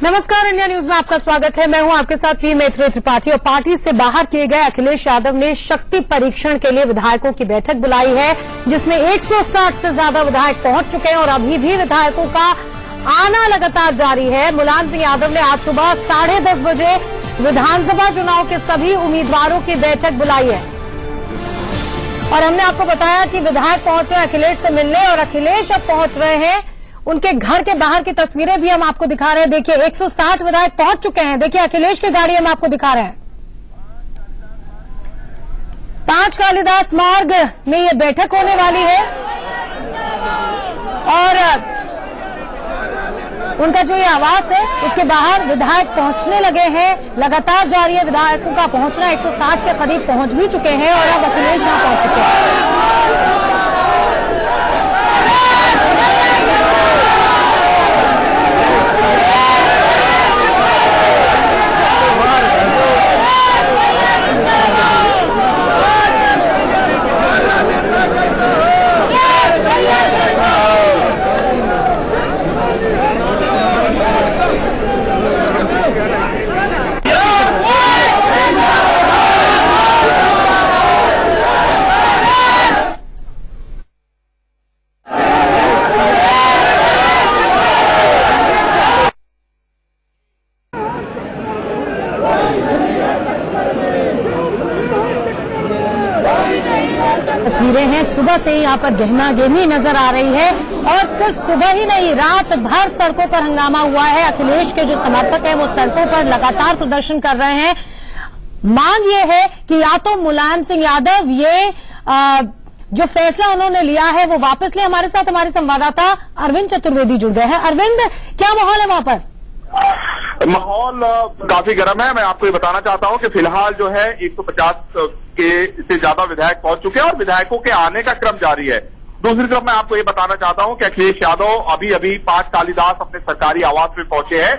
नमस्कार, India news में आपका स्वागत है। मैं हूं आपके साथ पी मैत्री त्रिपाठी। और पार्टी से बाहर किए गए अखिलेश यादव ने शक्ति परीक्षण के लिए विधायकों की बैठक बुलाई है, जिसमें 160 से ज्यादा विधायक पहुंच चुके हैं और अभी भी विधायकों का आना लगातार जारी है। मुलायम सिंह यादव ने आज सुबह 10:30 बजे विधानसभा चुनाव के सभी उम्मीदवारों की बैठक बुलाई है और हमने आपको बताया कि विधायक पहुंच रहे हैं अखिलेश से मिलने और अखिलेश अब पहुंच रहे हैं। उनके घर के बाहर की तस्वीरें भी हम आपको दिखा रहे हैं। देखिए, 160 विधायक पहुंच चुके हैं। देखिए, अखिलेश की गाड़ी हम आपको दिखा रहे हैं। 5 कालिदास मार्ग में ये बैठक होने वाली है और उनका जो ये आवास है उसके बाहर विधायक पहुंचने लगे हैं। लगातार जारी है विधायकों का पहुंचना। 160 के करीब पहुंच भी चुके हैं और अब अखिलेश यहां पहुंच चुके हैं। तस्वीरें हैं, सुबह से ही यहाँ पर गहमा गहमी नजर आ रही है और सिर्फ सुबह ही नहीं, रात भर सड़कों पर हंगामा हुआ है। अखिलेश के जो समर्थक हैं वो सड़कों पर लगातार प्रदर्शन कर रहे हैं। मांग ये है कि या तो मुलायम सिंह यादव ये जो फैसला उन्होंने लिया है वो वापस ले। हमारे साथ हमारे संवाददाता अरविंद चतुर्वेदी जुड़ गए हैं। अरविंद, क्या माहौल है वहां पर? माहौल काफी गर्म है। मैं आपको ये बताना चाहता हूं कि फिलहाल जो है 150 के से ज्यादा विधायक पहुंच चुके हैं और विधायकों के आने का क्रम जारी है। दूसरी तरफ मैं आपको ये बताना चाहता हूं कि अखिलेश यादव अभी 5 कालिदास अपने सरकारी आवास में पहुंचे हैं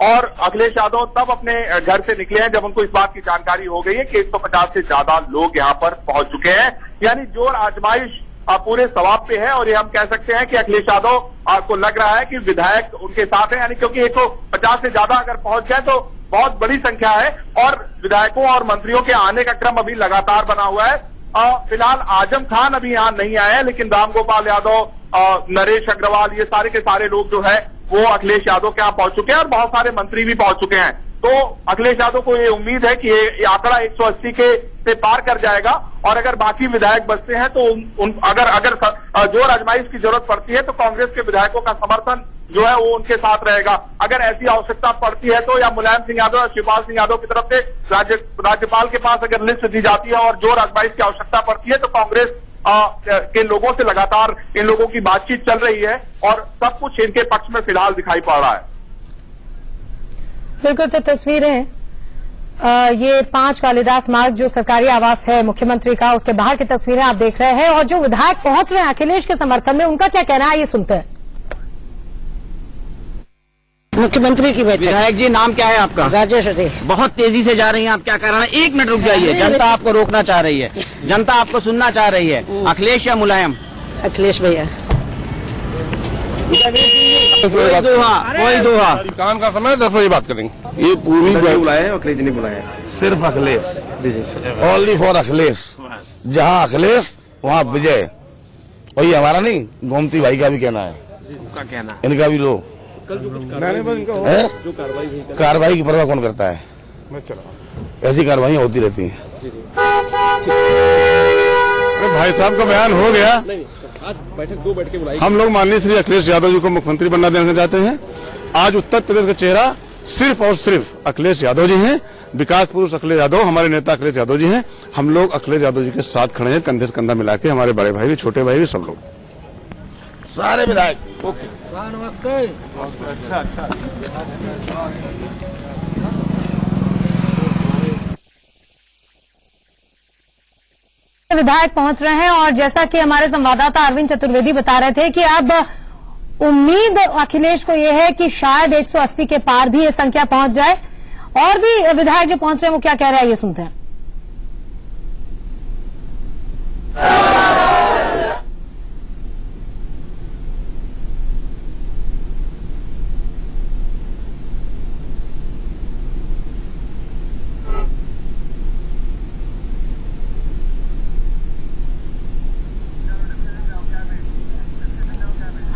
और अखिलेश यादव तब अपने घर से निकले हैं जब उनको इस बात की जानकारी हो गई है कि 150 से ज्यादा लोग यहां पर पहुंच चुके हैं। यानी जोर आजमाइश पूरे सवाब पे है और ये हम कह सकते हैं कि अखिलेश यादव को लग रहा है कि विधायक उनके साथ हैं। यानी क्योंकि 150 से ज्यादा अगर पहुंच जाए तो बहुत बड़ी संख्या है और विधायकों और मंत्रियों के आने का क्रम अभी लगातार बना हुआ है। फिलहाल आजम खान अभी यहां नहीं आए हैं, लेकिन रामगोपाल यादव, नरेश अग्रवाल, ये सारे के सारे लोग जो है वो अखिलेश यादव के यहां पहुंच चुके हैं और बहुत सारे मंत्री भी पहुंच चुके हैं। तो अखिलेश यादव को ये उम्मीद है कि ये आंकड़ा 180 के से पार कर जाएगा और अगर बाकी विधायक बचते हैं तो अगर जोर आजमाइश की जरूरत पड़ती है तो कांग्रेस के विधायकों का समर्थन जो है वो उनके साथ रहेगा। अगर ऐसी आवश्यकता पड़ती है तो या मुलायम सिंह यादव या शिवपाल सिंह यादव की तरफ से राज्यपाल के पास अगर लिस्ट दी जाती है और जोर आजमाइश की आवश्यकता पड़ती है तो कांग्रेस के लोगों से लगातार इन लोगों की बातचीत चल रही है और सब कुछ इनके पक्ष में फिलहाल दिखाई पड़ रहा है। बिल्कुल, तो तस्वीरें ये 5 कालिदास मार्ग जो सरकारी आवास है मुख्यमंत्री का, उसके बाहर की तस्वीरें आप देख रहे हैं और जो विधायक पहुंच रहे हैं अखिलेश के समर्थन में, उनका क्या कहना है ये सुनते हैं। मुख्यमंत्री की बैठक। विधायक जी, नाम क्या है आपका? राजेश अधे। बहुत तेजी से जा रही हैं आप, क्या कर रहे हैं? 1 मिनट रुक जाइए। जनता आपको रोकना चाह रही है, जनता आपको सुनना चाह रही है। अखिलेश या मुलायम? अखिलेश भैया। कोई दोहा काम का समय 10 बजे बात करेंगे। ये पूरी बुलाए हैं, अखिलेश नहीं बुलाए, सिर्फ अखिलेश। जी जी, ओनली फॉर अखिलेश। जहाँ अखिलेश वहाँ विजय। और ये हमारा नहीं, गोमती भाई का भी कहना है, इनका भी लो कार्रवाई की परवाह कौन करता है? ऐसी कार्रवाई होती रहती हैं। अरे भाई साहब का बयान हो गया। आज बैठक 2 बैठकें बुलाई। हम लोग माननीय श्री अखिलेश यादव जी को मुख्यमंत्री बनना देना चाहते हैं। आज उत्तर प्रदेश का चेहरा सिर्फ और सिर्फ अखिलेश यादव जी हैं। विकास पुरुष अखिलेश यादव, हमारे नेता अखिलेश यादव जी हैं। हम लोग अखिलेश यादव जी के साथ खड़े हैं, कंधे से कंधा मिला के। हमारे बड़े भाई भी, छोटे भाई भी, सब लोग, सारे विधायक। ओके, नमस्ते। अच्छा। विधायक पहुंच रहे हैं और जैसा कि हमारे संवाददाता अरविंद चतुर्वेदी बता रहे थे कि अब उम्मीद अखिलेश को यह है कि शायद 180 के पार भी ये संख्या पहुंच जाए। और भी विधायक जो पहुंच रहे हैं वो क्या कह रहे हैं ये सुनते हैं।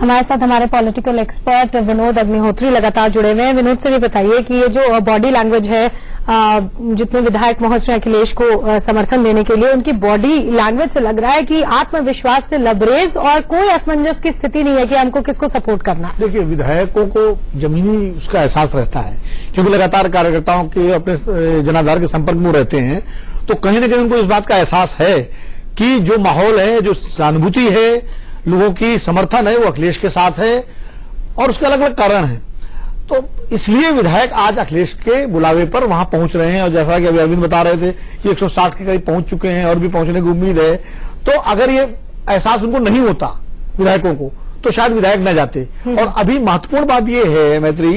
हमारे साथ हमारे पॉलिटिकल एक्सपर्ट विनोद अग्निहोत्री लगातार जुड़े हुए हैं। विनोद से भी बताइए कि ये जो बॉडी लैंग्वेज है, जितने विधायक पहुंच रहे हैं अखिलेश को समर्थन देने के लिए, उनकी बॉडी लैंग्वेज से लग रहा है कि आत्मविश्वास से लबरेज और कोई असमंजस की स्थिति नहीं है कि हमको किसको सपोर्ट करना है। देखिए, विधायकों को जमीनी उसका एहसास रहता है, क्योंकि लगातार कार्यकर्ताओं के अपने जनाधार के संपर्क में रहते हैं, तो कहीं न कहीं उनको इस बात का एहसास है कि जो माहौल है, जो सहानुभूति है, लोगों की समर्थन है, वो अखिलेश के साथ है और उसके अलग अलग कारण है। तो इसलिए विधायक आज अखिलेश के बुलावे पर वहां पहुंच रहे हैं। और जैसा कि अभी अरविंद बता रहे थे कि 160 के करीब पहुंच चुके हैं और भी पहुंचने की उम्मीद है। तो अगर ये एहसास उनको नहीं होता विधायकों को, तो शायद विधायक न जाते। और अभी महत्वपूर्ण बात यह है मैत्री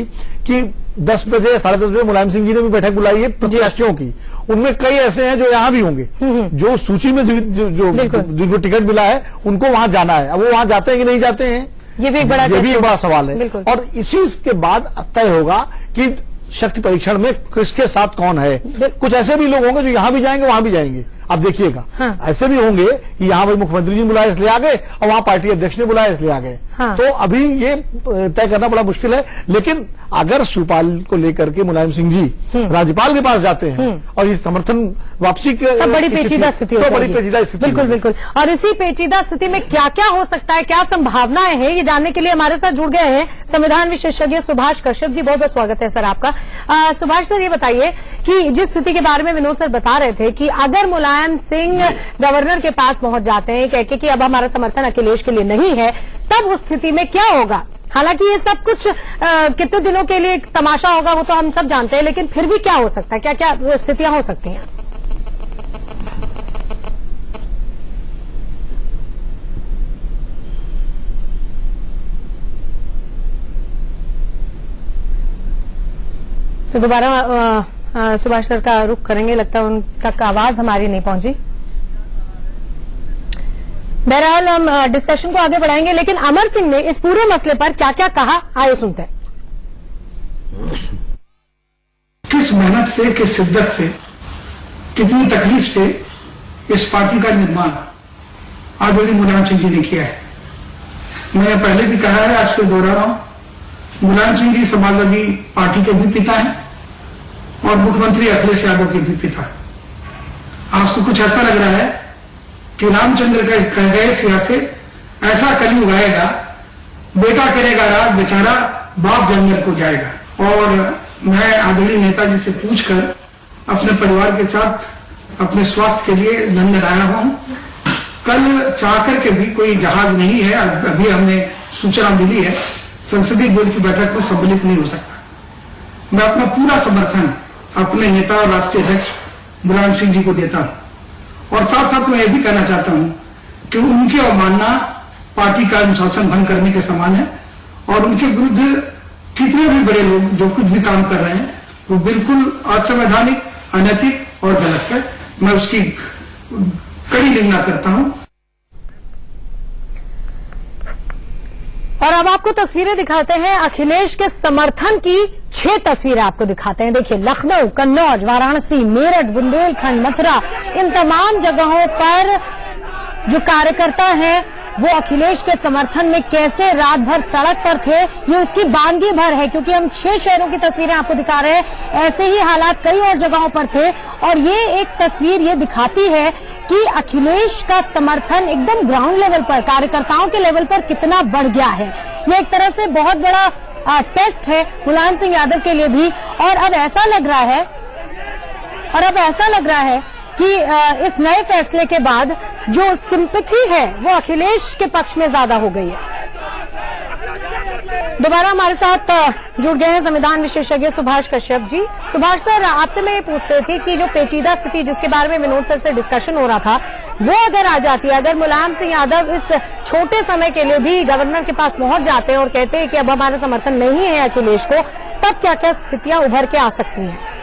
कि 10 बजे 10:30 बजे मुलायम सिंह जी ने भी बैठक बुलाई है प्रत्याशियों की। उनमें कई ऐसे हैं जो यहां भी होंगे, जो सूची में जिनको टिकट मिला है उनको वहां जाना है। अब वो वहां जाते हैं कि नहीं जाते हैं, ये भी एक बड़ा सवाल है। और इसी के बाद तय होगा कि शक्ति परीक्षण में किसके साथ कौन है। कुछ ऐसे भी लोग होंगे जो यहां भी जाएंगे, वहां भी जाएंगे। आप देखिएगा, हाँ। ऐसे भी होंगे कि यहां पर मुख्यमंत्री जी ने बुलाया इसलिए आ गए और वहां पार्टी अध्यक्ष ने बुलाया इसलिए आ गए। हाँ। तो अभी ये तय करना बड़ा मुश्किल है। लेकिन अगर शिवपाल को लेकर के मुलायम सिंह जी राज्यपाल के पास जाते हैं और इस समर्थन वापसी के बड़ी पेचीदा स्थिति हो बड़ी पेचीदा स्थिति, बिल्कुल बिल्कुल। और इसी पेचीदा स्थिति में क्या क्या हो सकता है, क्या संभावनाएं हैं, ये जानने के लिए हमारे साथ जुड़ गए हैं संविधान विशेषज्ञ सुभाष कश्यप जी। बहुत बहुत स्वागत है सर आपका। सुभाष सर, ये बताइए कि जिस स्थिति के बारे में विनोद सर बता रहे थे कि अगर मुलायम सिंह गवर्नर के पास पहुंच जाते हैं कह के कि अब हमारा समर्थन अखिलेश के लिए नहीं है, तब उस स्थिति में क्या होगा। हालांकि ये सब कुछ कितने दिनों के लिए एक तमाशा होगा वो तो हम सब जानते हैं, लेकिन फिर भी क्या हो सकता है, क्या क्या स्थितियां हो सकती हैं। तो दोबारा सुभाष सर का रुख करेंगे, लगता है उनका आवाज हमारी नहीं पहुंची। बहरहाल हम डिस्कशन को आगे बढ़ाएंगे, लेकिन अमर सिंह ने इस पूरे मसले पर क्या क्या कहा, आइए सुनते हैं। किस मेहनत से, किस शिद्दत से, कितनी तकलीफ से इस पार्टी का निर्माण आदरणीय मुलायम सिंह जी ने किया है। मैंने पहले भी कहा है, आज फिर दोहरा रहा हूं, मुलायम सिंह जी समाजवादी पार्टी के भी पिता हैं और मुख्यमंत्री अखिलेश यादव के भी पिता हैं। आज तो कुछ ऐसा लग रहा है कि रामचंद्र का कह गए सिया से ऐसा कलयुग आएगा, बेटा करेगा राज, बेचारा बाप जंगल को जाएगा। और मैं आदरणीय नेताजी से पूछकर अपने परिवार के साथ अपने स्वास्थ्य के लिए लंदन आया हूं। कल चाहकर के भी कोई जहाज नहीं है, अभी हमें सूचना मिली है, संसदीय बोर्ड की बैठक में सम्मिलित नहीं हो सकता। मैं अपना पूरा समर्थन अपने नेता और राष्ट्रीय अध्यक्ष मुलायम सिंह जी को देता हूं। और साथ साथ मैं ये भी कहना चाहता हूं कि उनकी अवमानना पार्टी का अनुशासन भंग करने के समान है और उनके विरुद्ध कितने भी बड़े लोग जो कुछ भी काम कर रहे हैं वो बिल्कुल असंवैधानिक, अनैतिक और गलत है। मैं उसकी कड़ी निंदा करता हूं। और अब आपको तस्वीरें दिखाते हैं अखिलेश के समर्थन की 6 तस्वीरें आपको दिखाते हैं। देखिए, लखनऊ, कन्नौज, वाराणसी, मेरठ, बुंदेलखंड, मथुरा, इन तमाम जगहों पर जो कार्यकर्ता हैं वो अखिलेश के समर्थन में कैसे रात भर सड़क पर थे, ये उसकी बानगी भर है। क्योंकि हम 6 शहरों की तस्वीरें आपको दिखा रहे हैं, ऐसे ही हालात कई और जगहों पर थे। और ये एक तस्वीर ये दिखाती है कि अखिलेश का समर्थन एकदम ग्राउंड लेवल पर, कार्यकर्ताओं के लेवल पर कितना बढ़ गया है। ये एक तरह से बहुत बड़ा टेस्ट है मुलायम सिंह यादव के लिए भी। और अब ऐसा लग रहा है कि इस नए फैसले के बाद जो सिंपैथी है वो अखिलेश के पक्ष में ज्यादा हो गई है। दोबारा हमारे साथ जुड़ गए हैं संविधान विशेषज्ञ सुभाष कश्यप जी। सुभाष सर, आपसे मैं ये पूछ रही थी कि जो पेचीदा स्थिति जिसके बारे में विनोद सर से डिस्कशन हो रहा था, वो अगर आ जाती है, अगर मुलायम सिंह यादव इस छोटे समय के लिए भी गवर्नर के पास पहुंच जाते हैं और कहते हैं कि अब हमारा समर्थन नहीं है अखिलेश को, तब क्या क्या स्थितियां उभर के आ सकती हैं।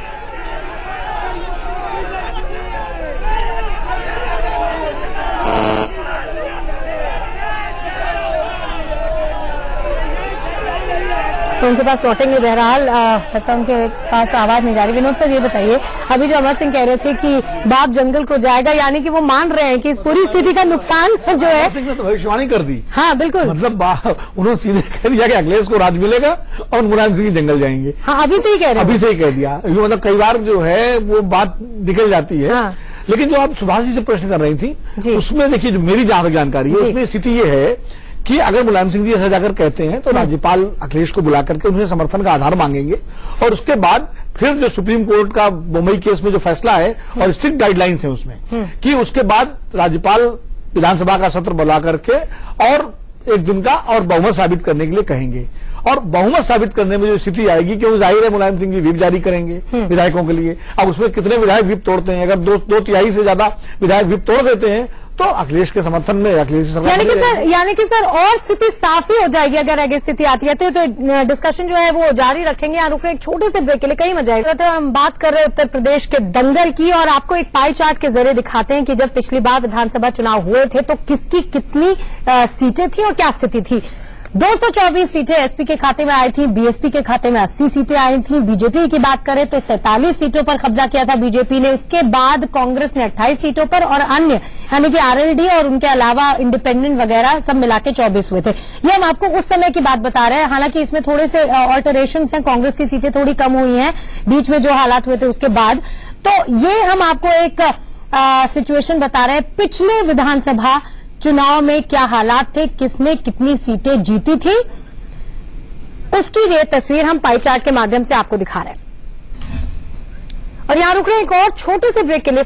तो उनके पास लौटेंगे। बहरहाल लगता है उनके पास आवाज नहीं जा रही। विनोद सर, ये बताइए, अभी जो अमर सिंह कह रहे थे कि बाप जंगल को जाएगा, यानी कि वो मान रहे हैं कि इस पूरी स्थिति का नुकसान जो है, सिंह ने तो भविष्यवाणी कर दी। हाँ बिल्कुल, मतलब उन्होंने सीधे कह दिया कि अखिलेश को राज मिलेगा और मुलायम सिंह जंगल जाएंगे। हाँ अभी से ही कह रहे हैं। अभी से ही कह दिया। मतलब कई बार जो है वो बात निकल जाती है। हाँ। लेकिन जो आप सुभाष जी से प्रश्न कर रही थी, उसमें देखिए जो मेरी जहां तक जानकारी है, उसमें स्थिति ये है कि अगर मुलायम सिंह जी ऐसा जाकर कहते हैं तो राज्यपाल अखिलेश को बुला करके उन्हें समर्थन का आधार मांगेंगे और उसके बाद फिर जो सुप्रीम कोर्ट का मुंबई केस में जो फैसला है और स्ट्रिक्ट गाइडलाइंस है उसमें कि उसके बाद राज्यपाल विधानसभा का सत्र बुला करके और एक दिन का और बहुमत साबित करने के लिए कहेंगे। और बहुमत साबित करने में जो स्थिति आएगी, क्योंकि जाहिर है मुलायम सिंह जी व्हिप जारी करेंगे विधायकों के लिए। अब उसमें कितने विधायक व्हिप तोड़ते हैं, अगर दो तिहाई से ज्यादा विधायक व्हिप तोड़ देते हैं तो अखिलेश के समर्थन में अखिलेश की सरकार यानी कि सर और स्थिति साफ ही हो जाएगी अगर ऐसी स्थिति आती है। तो डिस्कशन जो है वो जारी रखेंगे। यहाँ रुक रहे एक छोटे से ब्रेक के लिए, कहीं मजा आएगा। तो हम बात कर रहे हैं उत्तर प्रदेश के दंगल की और आपको एक पाई चार्ट के जरिए दिखाते हैं कि जब पिछली बार विधानसभा चुनाव हुए थे तो किसकी कितनी सीटें थी और क्या स्थिति थी। 224 सीटें एसपी के खाते में आई थी, बीएसपी के खाते में 80 सीटें आई थी। बीजेपी की बात करें तो 47 सीटों पर कब्जा किया था बीजेपी ने। उसके बाद कांग्रेस ने 28 सीटों पर और अन्य यानी कि आरएलडी और उनके अलावा इंडिपेंडेंट वगैरह सब मिला के 24 हुए थे। ये हम आपको उस समय की बात बता रहे हैं। हालांकि इसमें थोड़े से ऑल्टरेशंस हैं, कांग्रेस की सीटें थोड़ी कम हुई हैं बीच में जो हालात हुए थे उसके बाद। तो ये हम आपको एक सिचुएशन बता रहे हैं पिछले विधानसभा चुनाव में क्या हालात थे, किसने कितनी सीटें जीती थी, उसकी ये तस्वीर हम पाई चार्ट के माध्यम से आपको दिखा रहे हैं। और यहां रुक रहे हैं एक और छोटे से ब्रेक के लिए।